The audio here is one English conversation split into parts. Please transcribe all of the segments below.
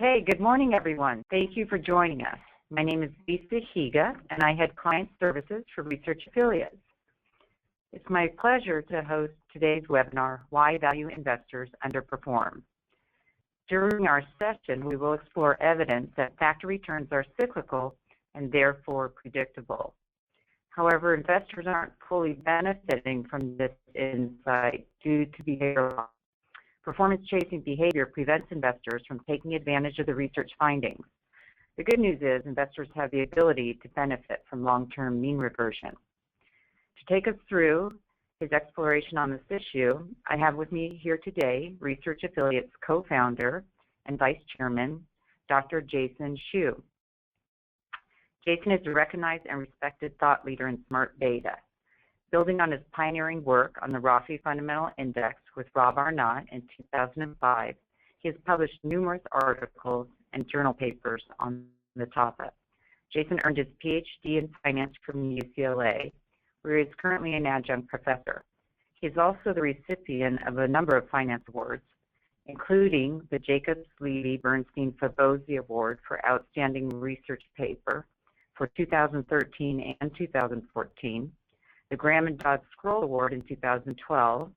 Okay, good morning, everyone. Thank you for joining us. My name is Lisa Higa, and I head Client Services for Research Affiliates. It's my pleasure to host today's webinar, Why Value Investors Underperform. During our session, we will explore evidence that factor returns are cyclical and therefore predictable. However, investors aren't fully benefiting from this insight due to behavioral loss. Performance-chasing behavior prevents investors from taking advantage of the research findings. The good news is investors have the ability to benefit from long-term mean reversion. To take us through his exploration on this issue, I have with me here today Research Affiliates co-founder and vice chairman, Dr. Jason Hsu. Jason is a recognized and respected thought leader in smart beta. Building on his pioneering work on the ROFI Fundamental Index with Rob Arnott in 2005, he has published numerous articles and journal papers on the topic. Jason earned his PhD in finance from UCLA, where he is currently an adjunct professor. He is also the recipient of a number of finance awards, including the Jacobs Levy Bernstein Fabozzi Award for Outstanding Research Paper for 2013 and 2014, the Graham and Dodd Scroll Award in 2012,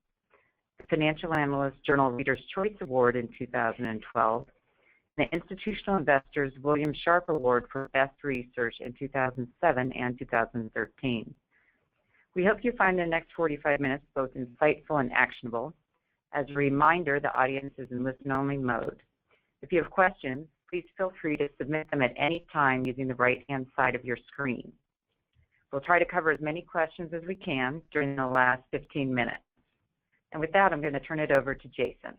the Financial Analyst Journal Reader's Choice Award in 2012, the Institutional Investors William Sharpe Award for Best Research in 2007 and 2013. We hope you find the next 45 minutes both insightful and actionable. As a reminder, the audience is in listen-only mode. If you have questions, please feel free to submit them at any time using the right-hand side of your screen. We'll try to cover as many questions as we can during the last 15 minutes. And with that, I'm going to turn it over to Jason.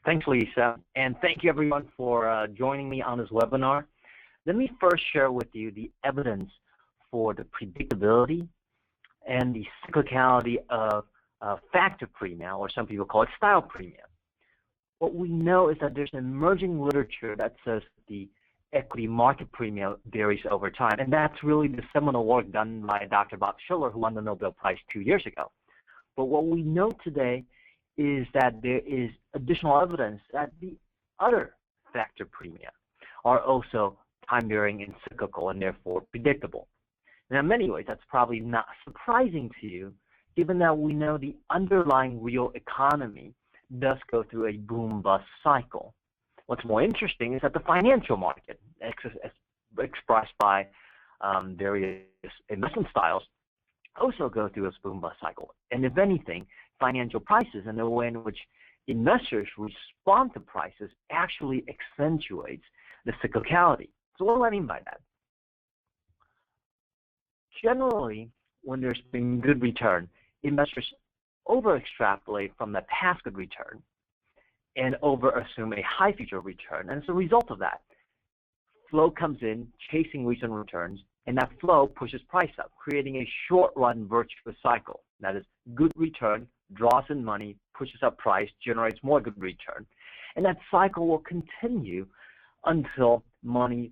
Thanks, Lisa, and thank you everyone for joining me on this webinar. Let me first share with you the evidence for the predictability and the cyclicality of factor premia, or some people call it style premia. What we know is that there's emerging literature that says the equity market premia varies over time, and that's really the seminal work done by Dr. Bob Shiller, who won the Nobel Prize 2 years ago. But what we know today is that there is additional evidence that the other factor premia are also time-varying and cyclical and therefore predictable. Now, in many ways, that's probably not surprising to you, given that we know the underlying real economy does go through a boom-bust cycle. What's more interesting is that the financial market, expressed by various investment styles, also go through a boom-bust cycle. And if anything, financial prices and the way in which investors respond to prices actually accentuates the cyclicality. So what do I mean by that? Generally, when there's been good return, investors over-extrapolate from the past good return and over-assume a high future return. And as a result of that, flow comes in chasing recent returns, and that flow pushes price up, creating a short-run virtuous cycle. That is, good return draws in money, pushes up price, generates more good return. And that cycle will continue until money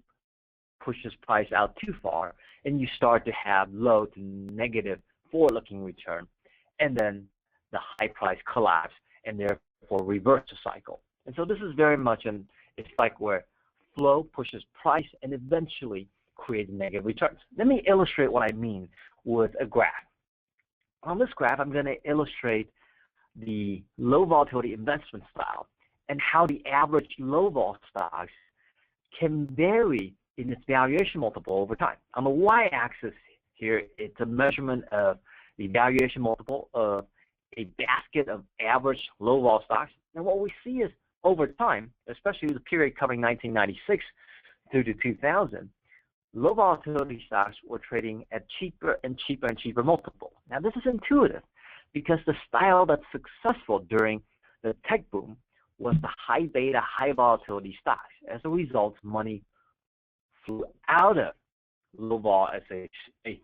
pushes price out too far, and you start to have low to negative forward-looking return, and then the high price collapse, and therefore reverse the cycle. And so this is very much a cycle where flow pushes price and eventually creates negative returns. Let me illustrate what I mean with a graph. On this graph, I'm going to illustrate the low volatility investment style and how the average low vol stocks can vary in its valuation multiple over time. On the y-axis here, it's a measurement of the valuation multiple of a basket of average low vol stocks. And what we see is over time, especially the period covering 1996 through to 2000, low volatility stocks were trading at cheaper and cheaper and cheaper multiple. Now this is intuitive because the style that's successful during the tech boom was the high beta, high volatility stocks. As a result, money flew out of low vol as a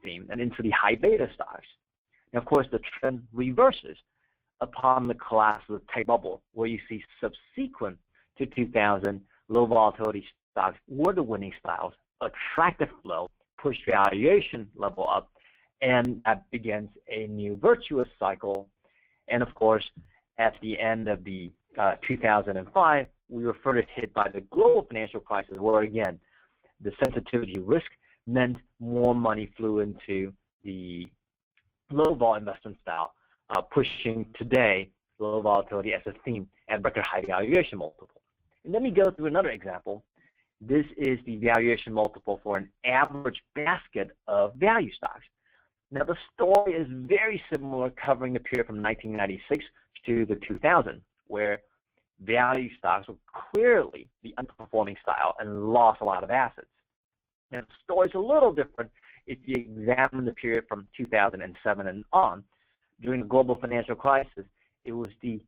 theme and into the high beta stocks. And of course, the trend reverses upon the collapse of the tech bubble, where you see subsequent to 2000, low volatility stocks were the winning styles, attractive flow, pushed valuation level up, and that begins a new virtuous cycle. And of course, at the end of the 2005, we were further hit by the global financial crisis, where again, the sensitivity risk meant more money flew into the low vol investment style, pushing today low volatility as a theme and record high valuation multiple. And let me go through another example. This is the valuation multiple for an average basket of value stocks. Now, the story is very similar, covering the period from 1996 to the 2000, where value stocks were clearly the underperforming style and lost a lot of assets. Now, the story is a little different if you examine the period from 2007 and on. During the global financial crisis, it was the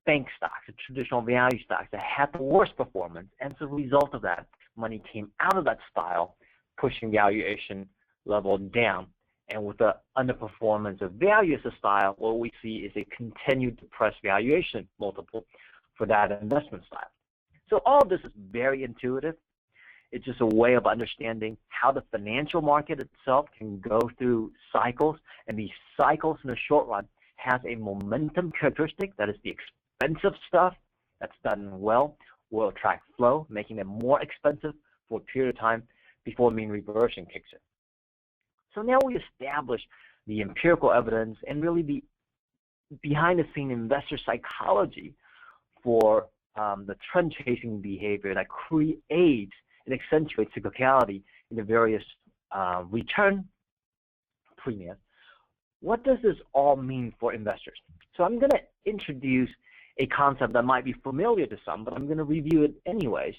bank stocks, the traditional value stocks, that had the worst performance, and as a result of that, money came out of that style, pushing valuation level down. And with the underperformance of value as a style, what we see is a continued depressed valuation multiple for that investment style. So all of this is very intuitive. It's just a way of understanding how the financial market itself can go through cycles, and these cycles in the short run has a momentum characteristic. That is, the expensive stuff that's done well will attract flow, making them more expensive for a period of time before mean reversion kicks in. So now we establish the empirical evidence and really the behind-the-scene investor psychology for the trend-chasing behavior that creates and accentuates cyclicality in the various return premia. What does this all mean for investors? So I'm going to introduce a concept that might be familiar to some, but I'm going to review it anyways.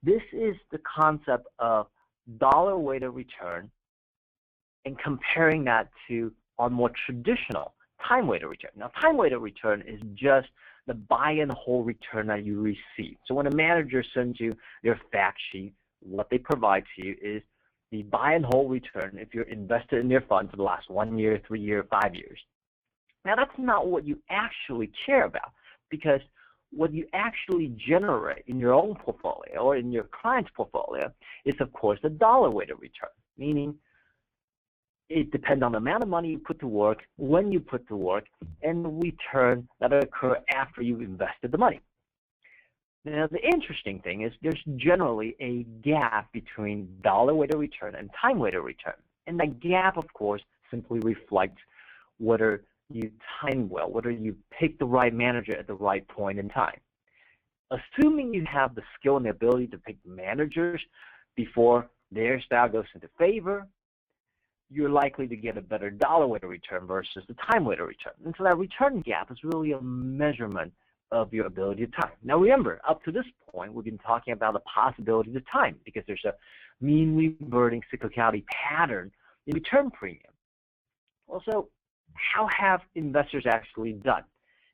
This is the concept of dollar-weighted return and comparing that to our more traditional time-weighted return. Now, time-weighted return is just the buy and hold return that you receive. So when a manager sends you their fact sheet, what they provide to you is the buy and hold return if you're invested in their fund for the last 1 year, 3 years, 5 years. Now, that's not what you actually care about, because what you actually generate in your own portfolio or in your client's portfolio is, of course, the dollar-weighted return, meaning it depends on the amount of money you put to work, when you put to work, and the return that occur after you've invested the money. Now, the interesting thing is there's generally a gap between dollar-weighted return and time-weighted return. And that gap, of course, simply reflects whether you time well, whether you pick the right manager at the right point in time. Assuming you have the skill and the ability to pick managers before their style goes into favor, you're likely to get a better dollar-weighted return versus the time-weighted return. And so that return gap is really a measurement of your ability to time. Now remember, up to this point, we've been talking about the possibility to time because there's a mean reverting cyclicality pattern in return premium. Also, how have investors actually done?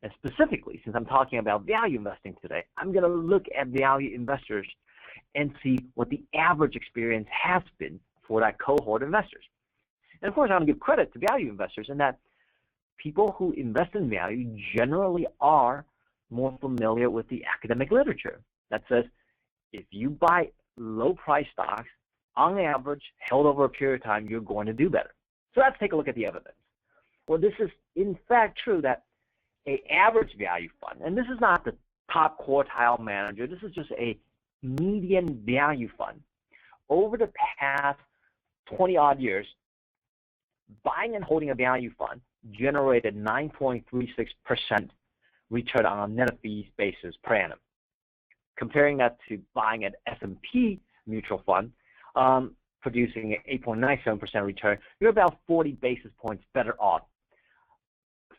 And specifically, since I'm talking about value investing today, I'm going to look at value investors and see what the average experience has been for that cohort of investors. And of course, I want to give credit to value investors in that people who invest in value generally are more familiar with the academic literature that says if you buy low-price stocks, on average, held over a period of time, you're going to do better. So let's take a look at the evidence. Well, this is in fact true that an average value fund, and this is not the top quartile manager, this is just a median value fund. Over the past 20-odd years, buying and holding a value fund generated 9.36% return on a net of fees basis per annum. Comparing that to buying an S&P mutual fund, producing an 8.97% return, you're about 40 basis points better off,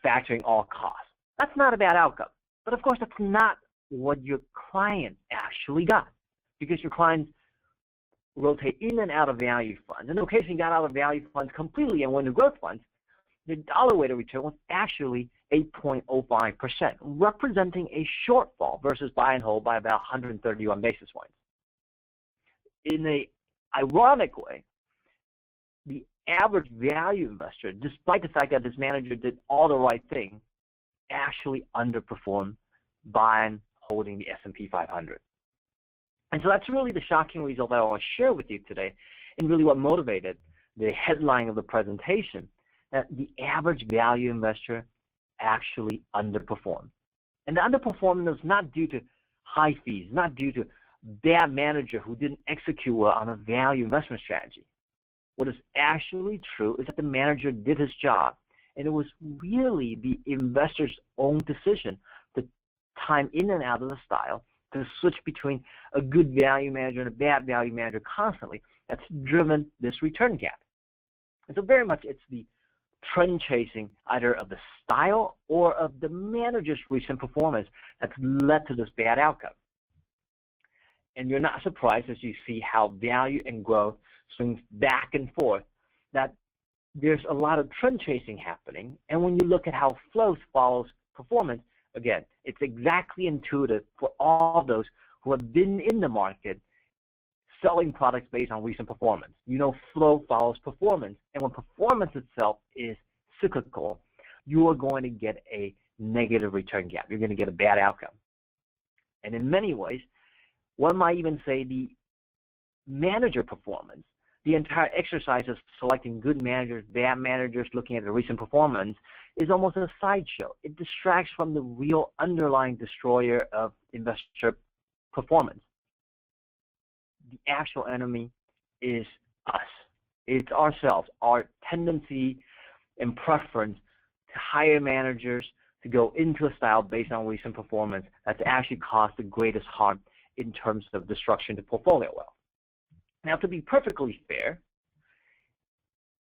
factoring all costs. That's not a bad outcome. But of course, that's not what your client actually got, because your clients rotate in and out of value funds. And occasionally got out of value funds completely and went to growth funds. The dollar-weighted return was actually 8.05%, representing a shortfall versus buy and hold by about 131 basis points. In an ironic way, the average value investor, despite the fact that this manager did all the right thing, actually underperformed buying holding the S&P 500. And so that's really the shocking result that I want to share with you today, and really what motivated the headline of the presentation, that the average value investor actually underperformed. And the underperformance is not due to high fees, not due to bad manager who didn't execute well on a value investment strategy. What is actually true is that the manager did his job, and it was really the investor's own decision to time in and out of the style, to switch between a good value manager and a bad value manager constantly, that's driven this return gap. And so very much it's the trend chasing either of the style or of the manager's recent performance that's led to this bad outcome. And you're not surprised as you see how value and growth swings back and forth, that there's a lot of trend chasing happening. And when you look at how flow follows performance, again, it's exactly intuitive for all those who have been in the market selling products based on recent performance. You know, flow follows performance. And when performance itself is cyclical, you are going to get a negative return gap. You're going to get a bad outcome. And in many ways, one might even say the manager performance, the entire exercise of selecting good managers, bad managers, looking at the recent performance, is almost a sideshow. It distracts from the real underlying destroyer of investor performance. The actual enemy is us. It's ourselves, our tendency and preference to hire managers to go into a style based on recent performance that's actually caused the greatest harm in terms of destruction to portfolio wealth. Now, to be perfectly fair,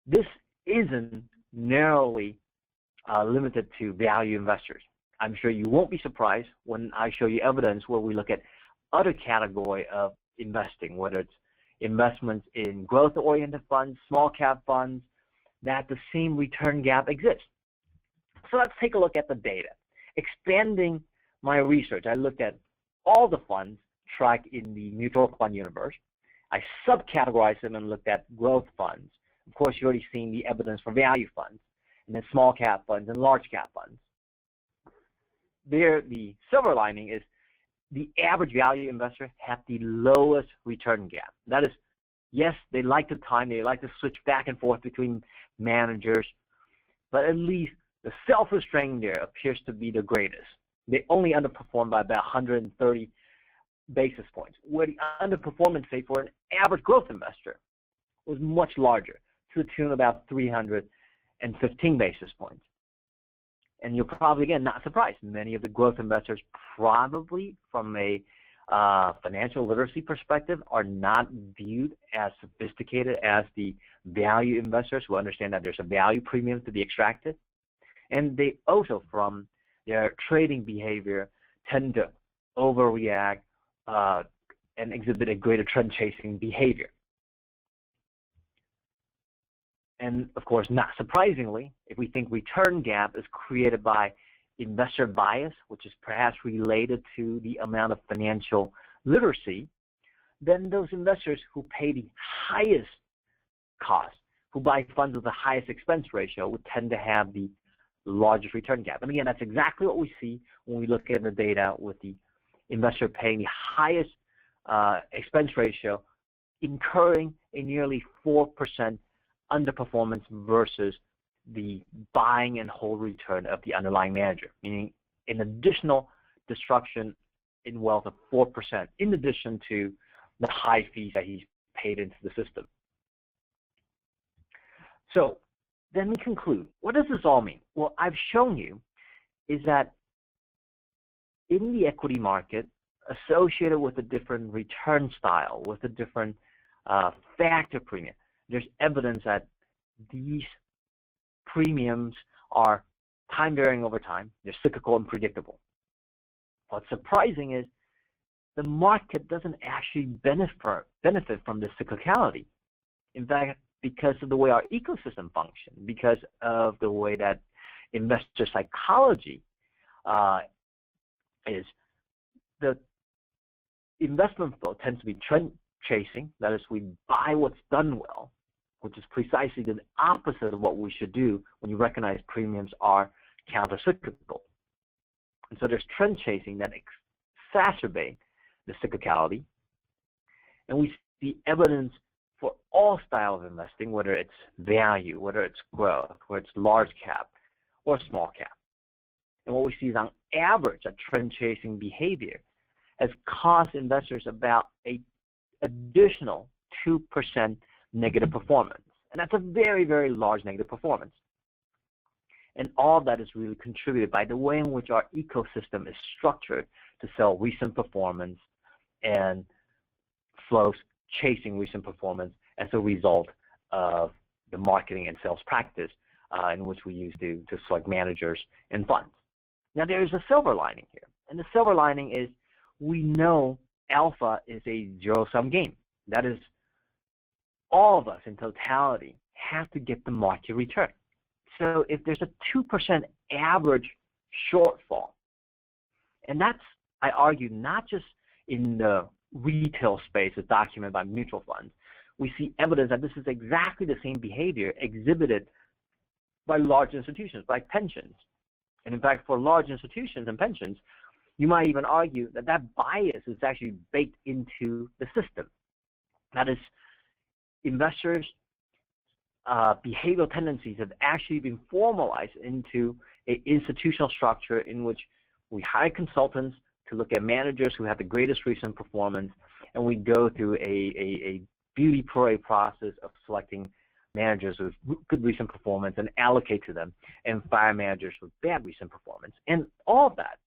this isn't narrowly limited to value investors. I'm sure you won't be surprised when I show you evidence where we look at other category of investing, whether it's investments in growth-oriented funds, small-cap funds, that the same return gap exists. So let's take a look at the data. Expanding my research, I looked at all the funds tracked in the mutual fund universe. I subcategorized them and looked at growth funds. Of course, you've already seen the evidence for value funds, and then small cap funds and large cap funds. There, the silver lining is the average value investor had the lowest return gap. That is, yes, they like to time, they like to switch back and forth between managers, but at least the self-restraint there appears to be the greatest. They only underperformed by about 130 basis points, where the underperformance, say, for an average growth investor was much larger, to the tune of about 315 basis points. And you're probably, again, not surprised. Many of the growth investors probably, from a financial literacy perspective, are not viewed as sophisticated as the value investors who understand that there's a value premium to be extracted. And they also, from their trading behavior, tend to overreact and exhibit a greater trend-chasing behavior. And of course, not surprisingly, if we think return gap is created by investor bias, which is perhaps related to the amount of financial literacy, then those investors who pay the highest cost, who buy funds with the highest expense ratio, would tend to have the largest return gap. And again, that's exactly what we see when we look at the data with the investor paying the highest expense ratio, incurring a nearly 4% underperformance versus the buying and hold return of the underlying manager, meaning an additional destruction in wealth of 4%, in addition to the high fees that he's paid into the system. So then we conclude. What does this all mean? Well, I've shown you is that in the equity market, associated with a different return style, with a different factor premium, there's evidence that these premiums are time varying over time. They're cyclical and predictable. What's surprising is the market doesn't actually benefit from this cyclicality. In fact, because of the way our ecosystem functions, because of the way that investor psychology is, the investment flow tends to be trend chasing. That is, we buy what's done well, which is precisely the opposite of what we should do when you recognize premiums are counter-cyclical. And so there's trend chasing that exacerbate the cyclicality. And we see evidence for all styles of investing, whether it's value, whether it's growth, whether it's large cap or small cap. and what we see is on average, a trend-chasing behavior has cost investors about an additional 2% negative performance. And that's a very, very large negative performance. And all that is really contributed by the way in which our ecosystem is structured to sell recent performance and flows chasing recent performance as a result of the marketing and sales practice in which we use to select managers and funds. Now, there is a silver lining here. And the silver lining is we know alpha is a zero-sum game. That is, all of us in totality have to get the market return. So if there's a 2% average shortfall, and that's, I argue, not just in the retail space as documented by mutual funds, we see evidence that this is exactly the same behavior exhibited by large institutions, by pensions. And in fact, for large institutions and pensions, you might even argue that that bias is actually baked into the system. That is, investors' behavioral tendencies have actually been formalized into an institutional structure in which we hire consultants to look at managers who have the greatest recent performance, and we go through a beauty parade process of selecting managers with good recent performance and allocate to them, and fire managers with bad recent performance. And all of that,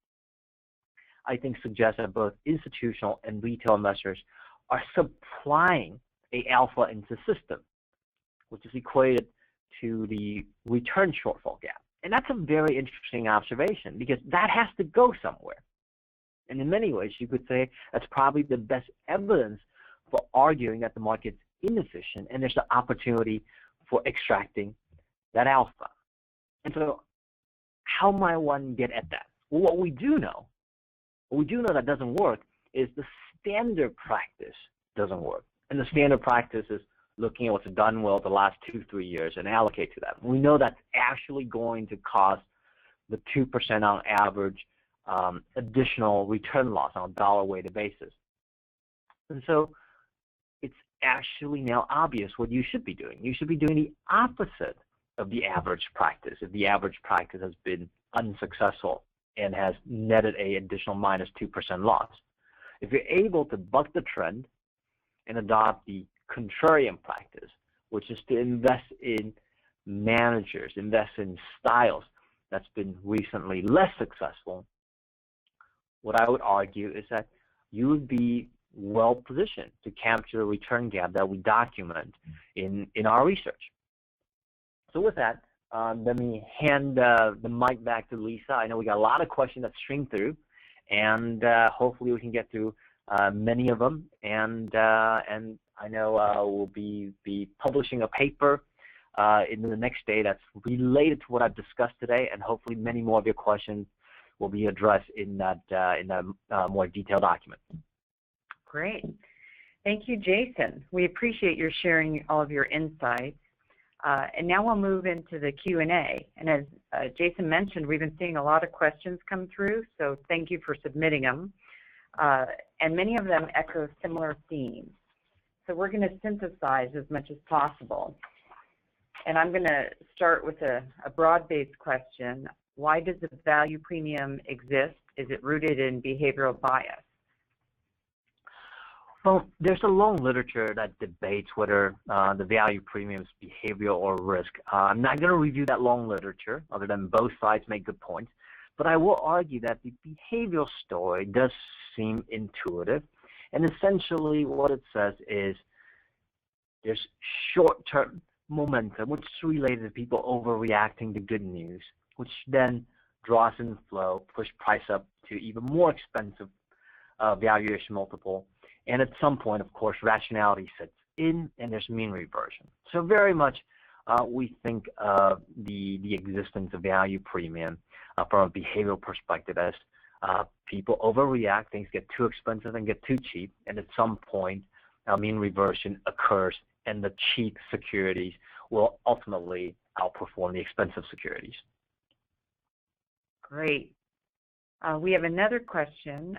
I think, suggests that both institutional and retail investors are supplying a alpha into the system, which is equated to the return shortfall gap. And that's a very interesting observation because that has to go somewhere. And in many ways, you could say that's probably the best evidence for arguing that the market's inefficient and there's an opportunity for extracting that alpha. And so how might one get at that? Well, what we do know that doesn't work is the standard practice doesn't work. And the standard practice is looking at what's done well the last 2-3 years and allocate to that. We know that's actually going to cause the 2% on average additional return loss on a dollar-weighted basis. And so it's actually now obvious what you should be doing. You should be doing the opposite of the average practice if the average practice has been unsuccessful and has netted an additional minus 2% loss. If you're able to buck the trend and adopt the contrarian practice, which is to invest in managers, invest in styles that's been recently less successful, what I would argue is that you would be well positioned to capture the return gap that we document in our research. So with that, let me hand the mic back to Lisa. I know we got a lot of questions that stream through, and hopefully we can get through many of them. And I know we'll be publishing a paper in the next day that's related to what I've discussed today, and hopefully many more of your questions will be addressed in that more detailed document. Great. Thank you, Jason. We appreciate your sharing all of your insights. And now we'll move into the Q&A. And as Jason mentioned, we've been seeing a lot of questions come through, so thank you for submitting them. And many of them echo similar themes. So we're going to synthesize as much as possible. And I'm going to start with a broad-based question. Why does the value premium exist? Is it rooted in behavioral bias? Well, there's a long literature that debates whether the value premium is behavioral or risk. I'm not going to review that long literature, other than both sides make good points. But I will argue that the behavioral story does seem intuitive. And essentially what it says is there's short-term momentum, which is related to people overreacting to good news, which then draws in flow, push price up to even more expensive valuation multiple. And at some point, of course, rationality sets in and there's mean reversion. So very much we think of the existence of value premium from a behavioral perspective as people overreact, things get too expensive and get too cheap, and at some point mean reversion occurs and the cheap securities will ultimately outperform the expensive securities. Great. We have another question.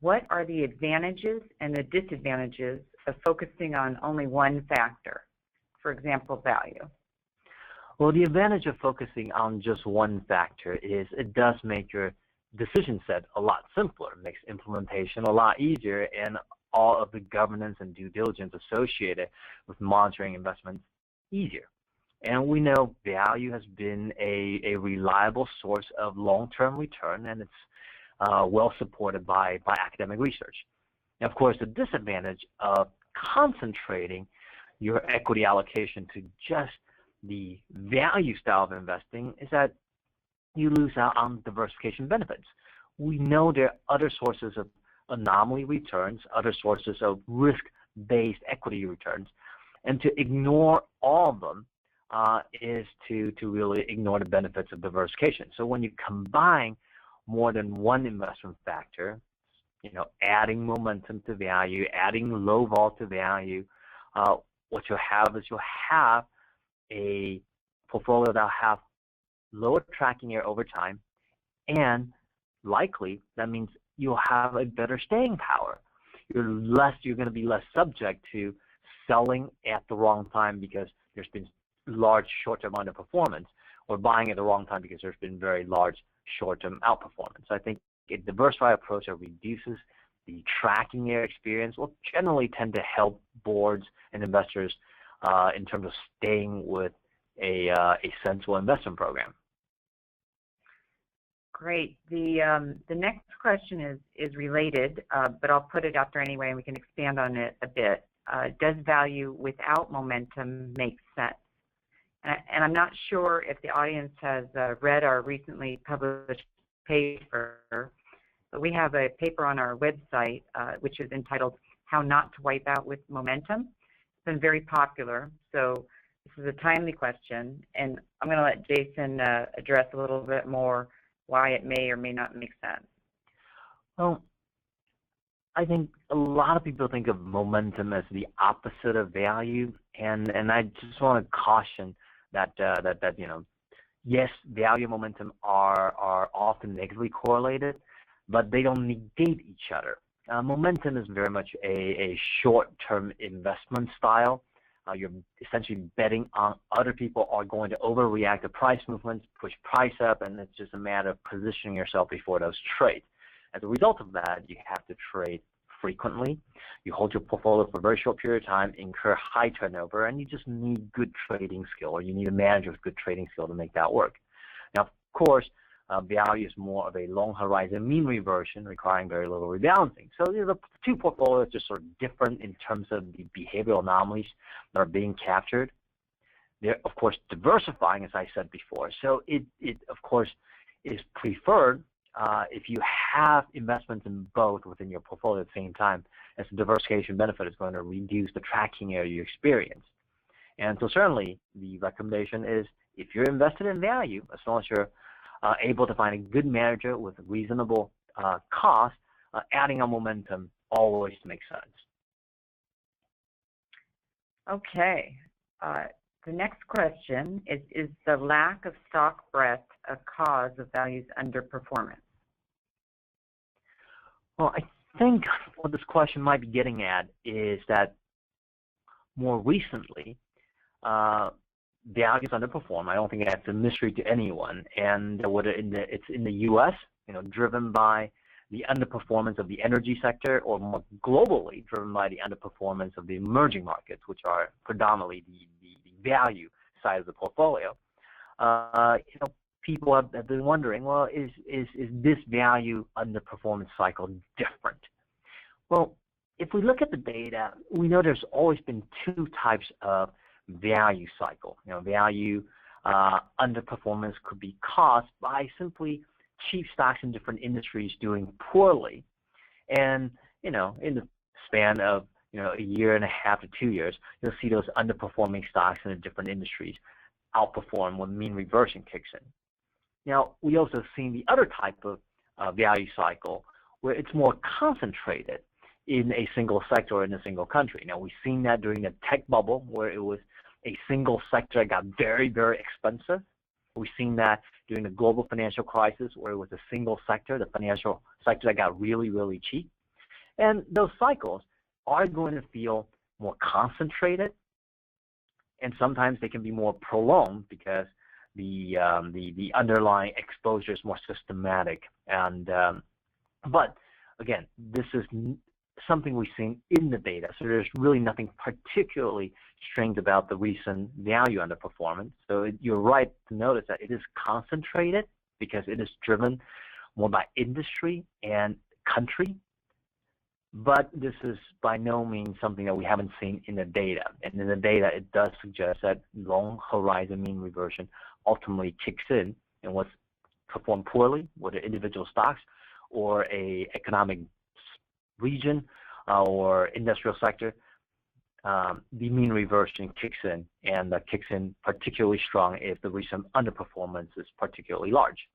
What are the advantages and the disadvantages of focusing on only one factor, for example, value? Well, the advantage of focusing on just one factor is it does make your decision set a lot simpler. It makes implementation a lot easier, and all of the governance and due diligence associated with monitoring investments easier. And we know value has been a reliable source of long-term return, and it's well supported by academic research. And of course, the disadvantage of concentrating your equity allocation to just the value style of investing is that you lose out on diversification benefits. We know there are other sources of anomaly returns, other sources of risk-based equity returns, and to ignore all of them is to really ignore the benefits of diversification. So when you combine more than one investment factor, adding momentum to value, adding low vol to value, what you'll have is you'll have a portfolio that'll have lower tracking error over time, and likely that means you'll have a better staying power. You're going to be less subject to selling at the wrong time because there's been large short-term underperformance, or buying at the wrong time because there's been very large short-term outperformance. So I think a diversified approach that reduces the tracking error experience will generally tend to help boards and investors in terms of staying with a sensible investment program. Great. The next question is related, but I'll put it out there anyway, and we can expand on it a bit. Does value without momentum make sense? And I'm not sure if the audience has read our recently published paper, but we have a paper on our website which is entitled "How Not to Wipe Out with Momentum." It's been very popular, so this is a timely question, and I'm going to let Jason address a little bit more why it may or may not make sense. Well, I think a lot of people think of momentum as the opposite of value, and I just want to caution that yes, value and momentum are often negatively correlated, but they don't negate each other. Momentum is very much a short-term investment style. You're essentially betting on other people are going to overreact to price movements, push price up, and it's just a matter of positioning yourself before those trades. As a result of that, you have to trade frequently. You hold your portfolio for a very short period of time, incur high turnover, and you just need good trading skill, or you need a manager with good trading skill to make that work. Now, of course, value is more of a long horizon mean reversion requiring very little rebalancing. So the two portfolios are sort of different in terms of the behavioral anomalies that are being captured. They're, of course, diversifying, as I said before. So it of course, is preferred if you have investments in both within your portfolio at the same time, as the diversification benefit is going to reduce the tracking error you experience. And so certainly the recommendation is if you're invested in value, as long as you're able to find a good manager with reasonable cost, adding on momentum always makes sense. Okay. The next question is the lack of stock breadth a cause of value's underperformance? Well, I think what this question might be getting at is that more recently, values underperform. I don't think that's a mystery to anyone, and whether it's in the U.S., driven by the underperformance of the energy sector, or more globally driven by the underperformance of the emerging markets, which are predominantly the value side of the portfolio. People have been wondering, well, is this value underperformance cycle different? Well, if we look at the data, we know there's always been two types of value cycle. Value underperformance could be caused by simply cheap stocks in different industries doing poorly, and in the span of a year and a half to 2 years, you'll see those underperforming stocks in the different industries outperform when mean reversion kicks in. Now, we also have seen the other type of value cycle where it's more concentrated in a single sector or in a single country. Now, we've seen that during the tech bubble, where it was a single sector that got very, very expensive. We've seen that during the global financial crisis, where it was a single sector, the financial sector, that got really, really cheap. And those cycles are going to feel more concentrated, and sometimes they can be more prolonged because the underlying exposure is more systematic. And but again, this is something we've seen in the data, so there's really nothing particularly strange about the recent value underperformance. So you're right to notice that it is concentrated because it is driven more by industry and country, but this is by no means something that we haven't seen in the data. And in the data, it does suggest that long horizon mean reversion ultimately kicks in, and what's performed poorly, whether individual stocks or a economic region or industrial sector, the mean reversion kicks in, and kicks in particularly strong if the recent underperformance is particularly large.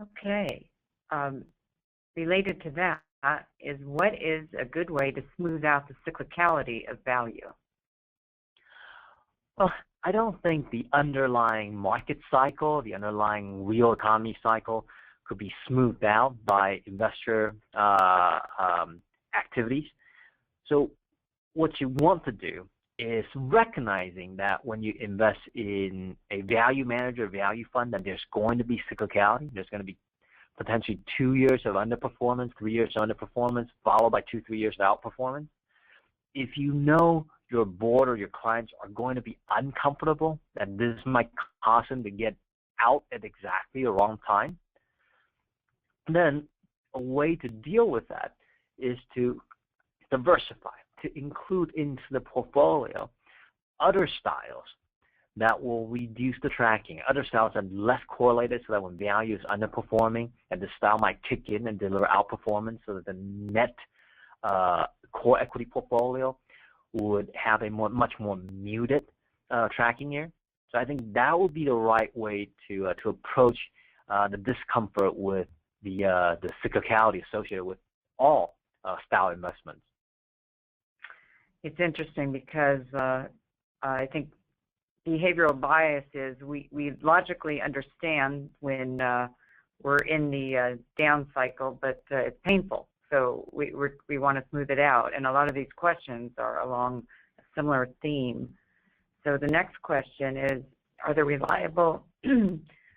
Okay. Related to that is, what is a good way to smooth out the cyclicality of value? Well, I don't think the underlying market cycle, the underlying real economy cycle, could be smoothed out by investor activities. So what you want to do is recognizing that when you invest in a value manager, value fund, that there's going to be cyclicality. There's going to be potentially 2 years of underperformance, 3 years of underperformance, followed by 2-3 years of outperformance. If you know your board or your clients are going to be uncomfortable, that this might cause them to get out at exactly the wrong time, then a way to deal with that is to diversify, to include into the portfolio other styles that will reduce the tracking, other styles that are less correlated, so that when value is underperforming, and the style might kick in and deliver outperformance, so that the net core equity portfolio would have a much more muted tracking year. So I think that would be the right way to approach the discomfort with the cyclicality associated with all style investments. It's interesting because I think behavioral bias is we logically understand when we're in the down cycle, but it's painful. So we want to smooth it out. And a lot of these questions are along a similar theme. So the next question is, are there reliable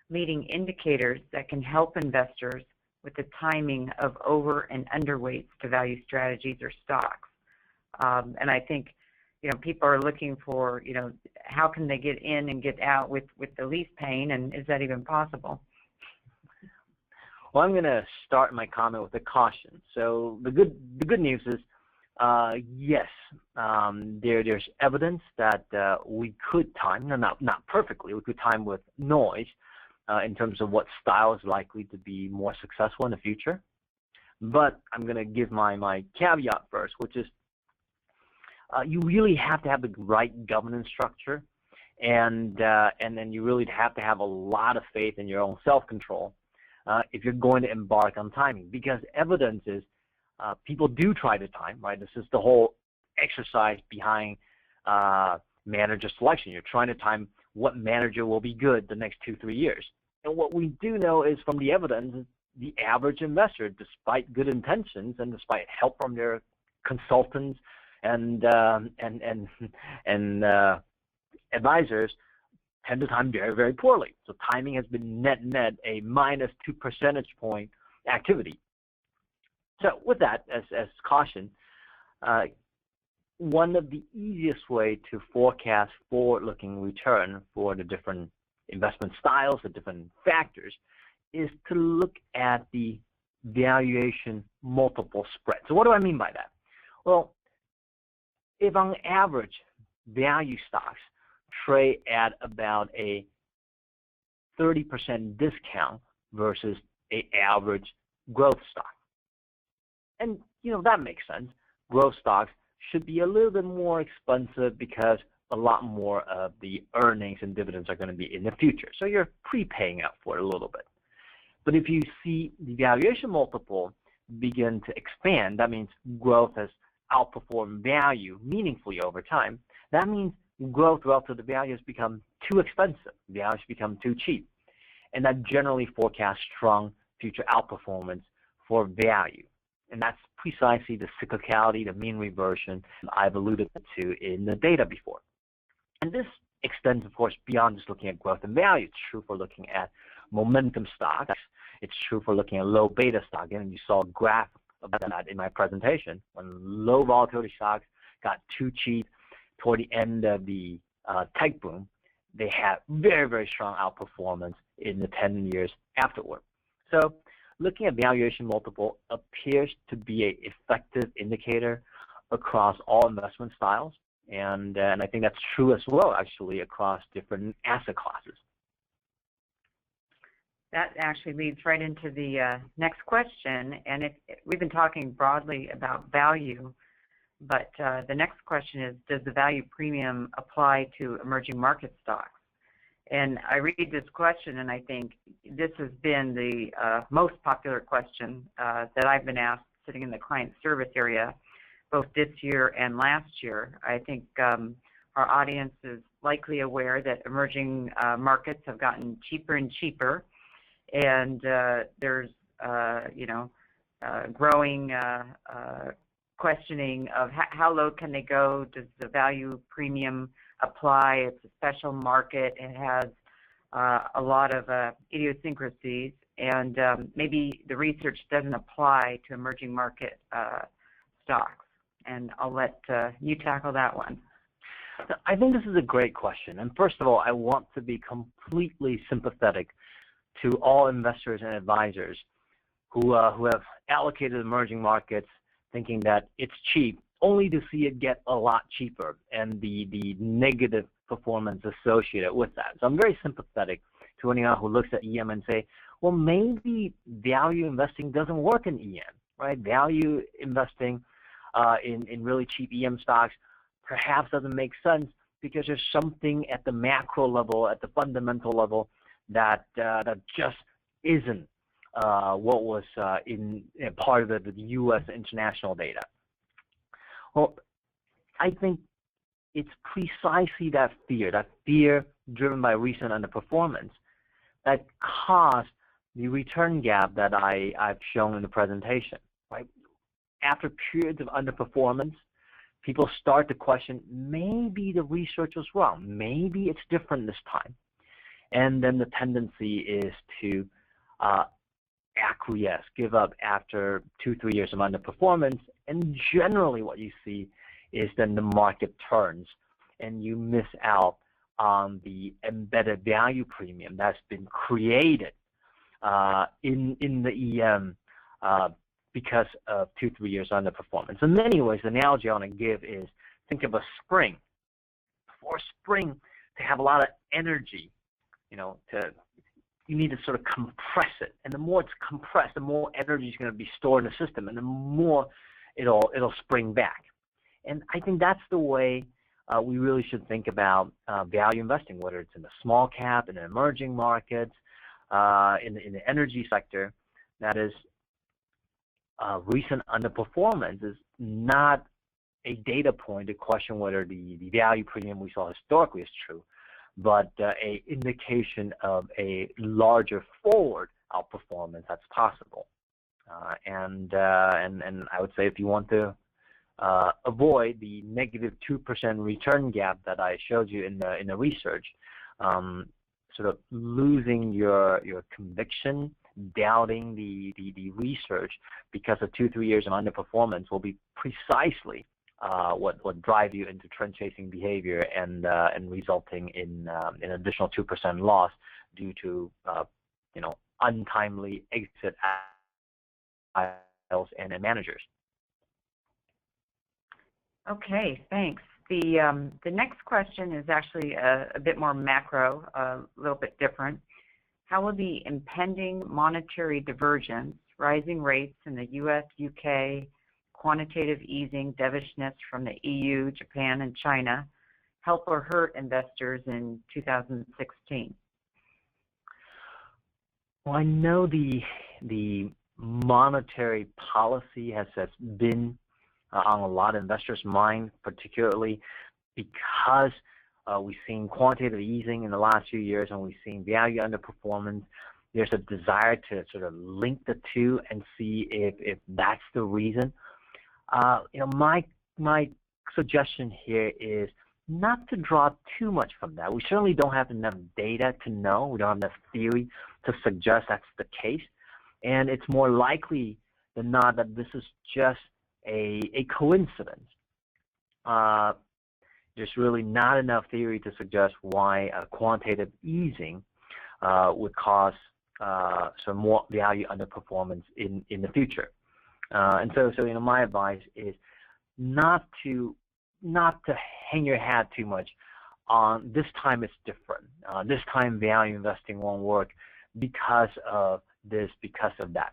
leading indicators that can help investors with the timing of over and underweights to value strategies or stocks? And I think, people are looking for, how can they get in and get out with the least pain, and is that even possible? Well, I'm going to start my comment with a caution. So the good news is, yes, there's evidence that we could time, not perfectly, we could time with noise in terms of what style is likely to be more successful in the future. But I'm going to give my caveat first, which is you really have to have the right governance structure, and then you really have to have a lot of faith in your own self-control if you're going to embark on timing, because evidence is people do try to time, right? This is the whole exercise behind manager selection. You're trying to time what manager will be good the next 2-3 years. And what we do know is from the evidence, the average investor, despite good intentions and despite help from their consultants and advisors, tend to time very, very poorly. So timing has been net a minus 2 percentage point activity. So with that as caution, one of the easiest way to forecast forward-looking return for the different investment styles, the different factors, is to look at the valuation multiple spread. So what do I mean by that? Well, if on average value stocks trade at about a 30% discount versus an average growth stock, and that makes sense. Growth stocks should be a little bit more expensive because a lot more of the earnings and dividends are going to be in the future. So you're prepaying up for it a little bit. But if you see the valuation multiple begin to expand, that means growth has outperformed value meaningfully over time. That means growth relative to value has become too expensive. Value has become too cheap. And that generally forecasts strong future outperformance for value. And that's precisely the cyclicality, the mean reversion I've alluded to in the data before. And this extends, of course, beyond just looking at growth and value. It's true for looking at momentum stocks. It's true for looking at low beta stocks. And you saw a graph of that in my presentation. When low volatility stocks got too cheap toward the end of the tech boom, they had very, very strong outperformance in the 10 years afterward. So looking at valuation multiple appears to be an effective indicator across all investment styles. And I think that's true as well, actually, across different asset classes. That actually leads right into the next question. And we've been talking broadly about value, but the next question is, does the value premium apply to emerging market stocks? And I read this question, and I think this has been the most popular question that I've been asked sitting in the client service area, both this year and last year. I think our audience is likely aware that emerging markets have gotten cheaper and cheaper, and there's growing questioning of how low can they go? Does the value premium apply? It's a special market. It has a lot of idiosyncrasies, and maybe the research doesn't apply to emerging market stocks. And I'll let you tackle that one. I think this is a great question. And first of all, I want to be completely sympathetic to all investors and advisors who have allocated emerging markets thinking that it's cheap, only to see it get a lot cheaper and the negative performance associated with that. So I'm very sympathetic to anyone who looks at EM and say, well, maybe value investing doesn't work in EM, right? Value investing in really cheap EM stocks perhaps doesn't make sense because there's something at the macro level, at the fundamental level, that just isn't what was in part of the U.S. international data. Well, I think it's precisely that fear driven by recent underperformance, that caused the return gap that I've shown in the presentation. Right? After periods of underperformance, people start to question, maybe the research was wrong, maybe it's different this time. And then the tendency is to acquiesce, give up after 2-3 years of underperformance, and generally what you see is then the market turns and you miss out on the embedded value premium that's been created in the EM because of 2-3 years underperformance. In many ways, the analogy I want to give is, think of a spring. For a spring to have a lot of energy, you need to sort of compress it, and the more it's compressed, the more energy is going to be stored in the system, and the more it'll spring back. And I think that's the way we really should think about value investing, whether it's in the small cap, in the emerging markets, in the energy sector. That is, recent underperformance is not a data point to question whether the value premium we saw historically is true, but a indication of a larger forward outperformance that's possible. And I would say, if you want to avoid the negative 2% return gap that I showed you in the research, sort of losing your conviction, doubting the research because of 2-3 years of underperformance will be precisely what drive you into trend chasing behavior and resulting in an additional 2% loss due to untimely exit and managers. Okay, thanks. The next question is actually a bit more macro, a little bit different. How will the impending monetary divergence, rising rates in the U.S., UK, quantitative easing, dovishness from the EU, Japan, and China help or hurt investors in 2016? Well, I know the monetary policy has been on a lot of investors' mind, particularly because we've seen quantitative easing in the last few years, and we've seen value underperformance. there's a desire to sort of link the two and see if that's the reason. My suggestion here is not to draw too much from that. We certainly don't have enough data to know. We don't have enough theory to suggest that's the case. And it's more likely than not that this is just a coincidence. There's really not enough theory to suggest why quantitative easing would cause some more value underperformance in the future. And so my advice is not to hang your hat too much on this time it's different. This time value investing won't work because of this, because of that.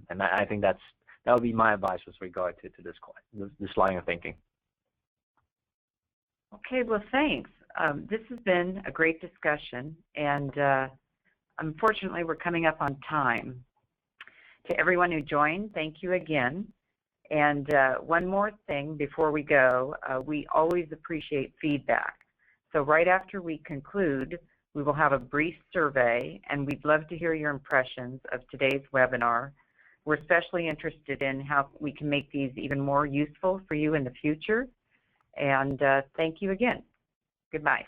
And I think that would be my advice with regard to this line of thinking. Okay, well, thanks. This has been a great discussion, and unfortunately, we're coming up on time. To everyone who joined, thank you again. And one more thing before we go, we always appreciate feedback. So right after we conclude, we will have a brief survey, and we'd love to hear your impressions of today's webinar. We're especially interested in how we can make these even more useful for you in the future. And thank you again. Goodbye.